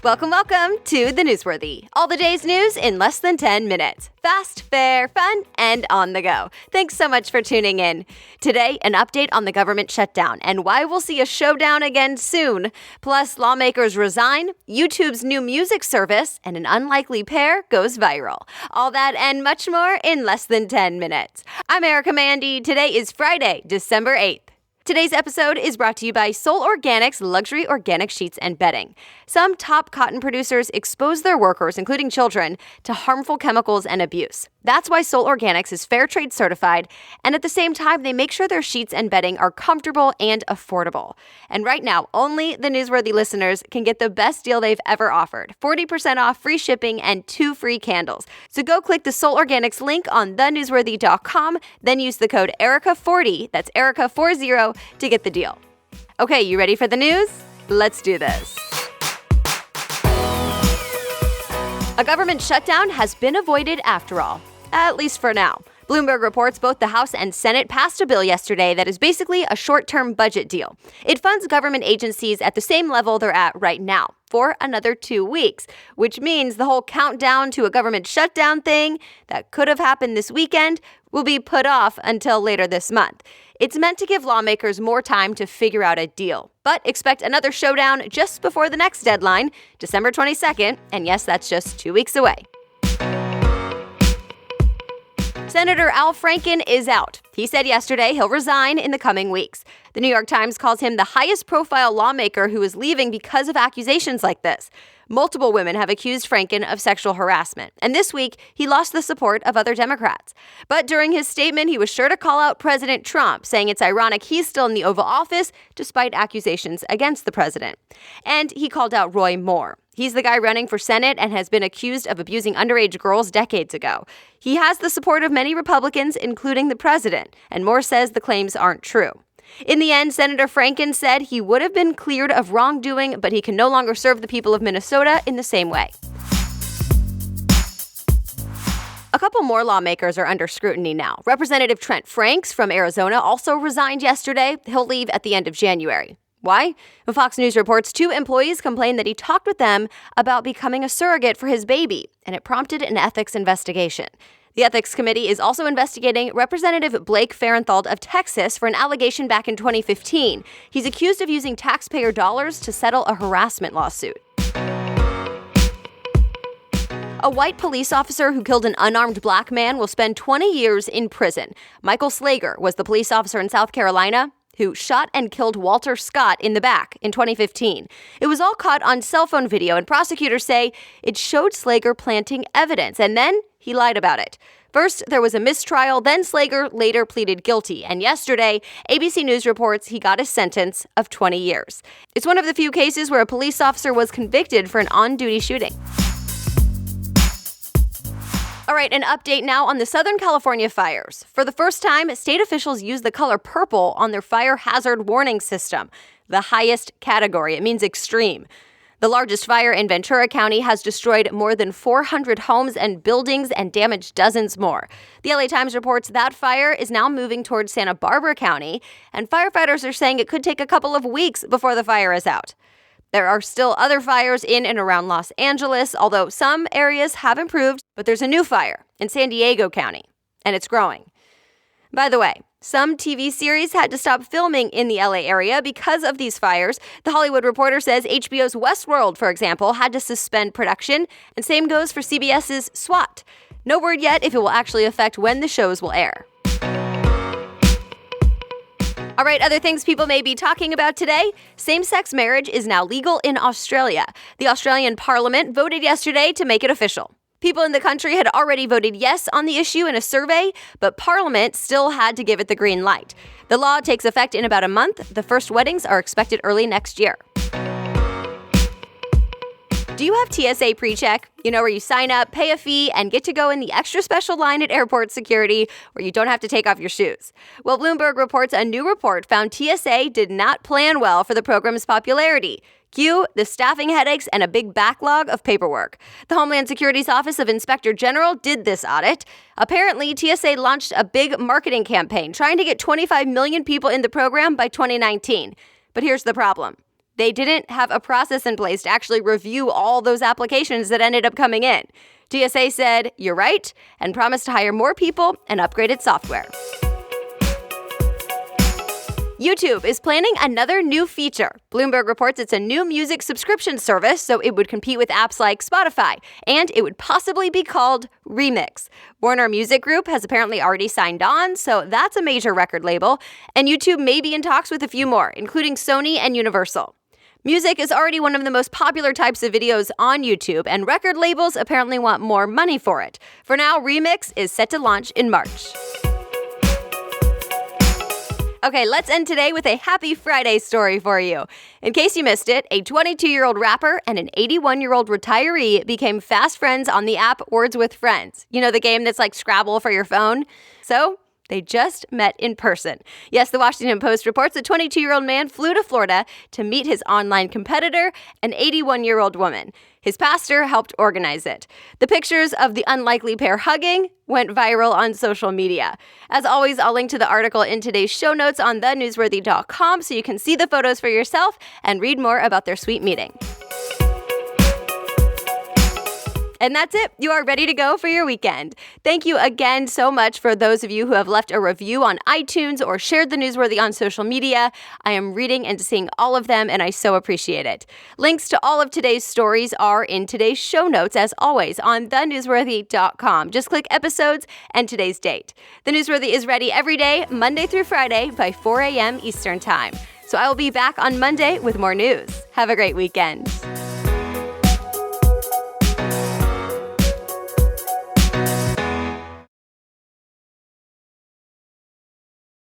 Welcome to The Newsworthy. All the day's news in less than 10 minutes. Fast, fair, fun, and on the go. Thanks so much for tuning in. Today, an update on the government shutdown and why we'll see a showdown again soon. Plus, lawmakers resign, YouTube's new music service, and an unlikely pair goes viral. All that and much more in less than 10 minutes. I'm Erica Mandy. Today is Friday, December 8th. Today's episode is brought to you by Soul Organics Luxury Organic Sheets and Bedding. Some top cotton producers expose their workers, including children, to harmful chemicals and abuse. That's why Soul Organics is fair trade certified, and at the same time, they make sure their sheets and bedding are comfortable and affordable. And right now, only the Newsworthy listeners can get the best deal they've ever offered. 40% off, free shipping, and 2 free candles. So go click the Soul Organics link on thenewsworthy.com, then use the code ERICA40, that's ERICA40, to get the deal. Okay, you ready for the news? Let's do this. A government shutdown has been avoided after all, at least for now. Bloomberg reports both the House and Senate passed a bill yesterday that is basically a short-term budget deal. It funds government agencies at the same level they're at right now for another 2 weeks, which means the whole countdown to a government shutdown thing that could have happened this weekend will be put off until later this month. It's meant to give lawmakers more time to figure out a deal. But expect another showdown just before the next deadline, December 22nd, and yes, that's just 2 weeks away. Senator Al Franken is out. He said yesterday he'll resign in the coming weeks. The New York Times calls him the highest-profile lawmaker who is leaving because of accusations like this. Multiple women have accused Franken of sexual harassment, and this week he lost the support of other Democrats. But during his statement, he was sure to call out President Trump, saying it's ironic he's still in the Oval Office despite accusations against the president. And he called out Roy Moore. He's the guy running for Senate and has been accused of abusing underage girls decades ago. He has the support of many Republicans, including the president, and Moore says the claims aren't true. In the end, Senator Franken said he would have been cleared of wrongdoing, but he can no longer serve the people of Minnesota in the same way. A couple more lawmakers are under scrutiny now. Representative Trent Franks from Arizona also resigned yesterday. He'll leave at the end of January. Why? Fox News reports 2 employees complained that he talked with them about becoming a surrogate for his baby, and it prompted an ethics investigation. The Ethics Committee is also investigating Representative Blake Farenthold of Texas for an allegation back in 2015. He's accused of using taxpayer dollars to settle a harassment lawsuit. A white police officer who killed an unarmed black man will spend 20 years in prison. Michael Slager was the police officer in South Carolina who shot and killed Walter Scott in the back in 2015. It was all caught on cell phone video, and prosecutors say it showed Slager planting evidence, and then he lied about it. First, there was a mistrial, then Slager later pleaded guilty, and yesterday, ABC News reports he got a sentence of 20 years. It's one of the few cases where a police officer was convicted for an on-duty shooting. All right, an update now on the Southern California fires. For the first time, state officials used the color purple on their fire hazard warning system, the highest category. It means extreme. The largest fire in Ventura County has destroyed more than 400 homes and buildings and damaged dozens more. The LA Times reports that fire is now moving towards Santa Barbara County, and firefighters are saying it could take a couple of weeks before the fire is out. There are still other fires in and around Los Angeles, although some areas have improved, but there's a new fire in San Diego County, and it's growing. By the way, some TV series had to stop filming in the LA area because of these fires. The Hollywood Reporter says HBO's Westworld, for example, had to suspend production, and same goes for CBS's SWAT. No word yet if it will actually affect when the shows will air. All right, other things people may be talking about today. Same-sex marriage is now legal in Australia. The Australian Parliament voted yesterday to make it official. People in the country had already voted yes on the issue in a survey, but Parliament still had to give it the green light. The law takes effect in about a month. The first weddings are expected early next year. Do you have TSA PreCheck? You know, where you sign up, pay a fee, and get to go in the extra special line at airport security where you don't have to take off your shoes. Well, Bloomberg reports a new report found TSA did not plan well for the program's popularity. Cue the staffing headaches and a big backlog of paperwork. The Homeland Security's Office of Inspector General did this audit. Apparently, TSA launched a big marketing campaign trying to get 25 million people in the program by 2019. But here's the problem. They didn't have a process in place to actually review all those applications that ended up coming in. TSA said, "You're right," and promised to hire more people and upgrade its software. YouTube is planning another new feature. Bloomberg reports it's a new music subscription service, so it would compete with apps like Spotify, and it would possibly be called Remix. Warner Music Group has apparently already signed on, so that's a major record label, and YouTube may be in talks with a few more, including Sony and Universal. Music is already one of the most popular types of videos on YouTube, and record labels apparently want more money for it. For now, Remix is set to launch in March. Okay, let's end today with a Happy Friday story for you. In case you missed it, a 22-year-old rapper and an 81-year-old retiree became fast friends on the app Words with Friends. You know, the game that's like Scrabble for your phone? So they just met in person. Yes, the Washington Post reports a 22-year-old man flew to Florida to meet his online competitor, an 81-year-old woman. His pastor helped organize it. The pictures of the unlikely pair hugging went viral on social media. As always, I'll link to the article in today's show notes on thenewsworthy.com so you can see the photos for yourself and read more about their sweet meeting. And that's it. You are ready to go for your weekend. Thank you again so much for those of you who have left a review on iTunes or shared the Newsworthy on social media. I am reading and seeing all of them, and I so appreciate it. Links to all of today's stories are in today's show notes, as always, on thenewsworthy.com. Just click episodes and today's date. The Newsworthy is ready every day, Monday through Friday, by 4 a.m. Eastern Time. So I will be back on Monday with more news. Have a great weekend.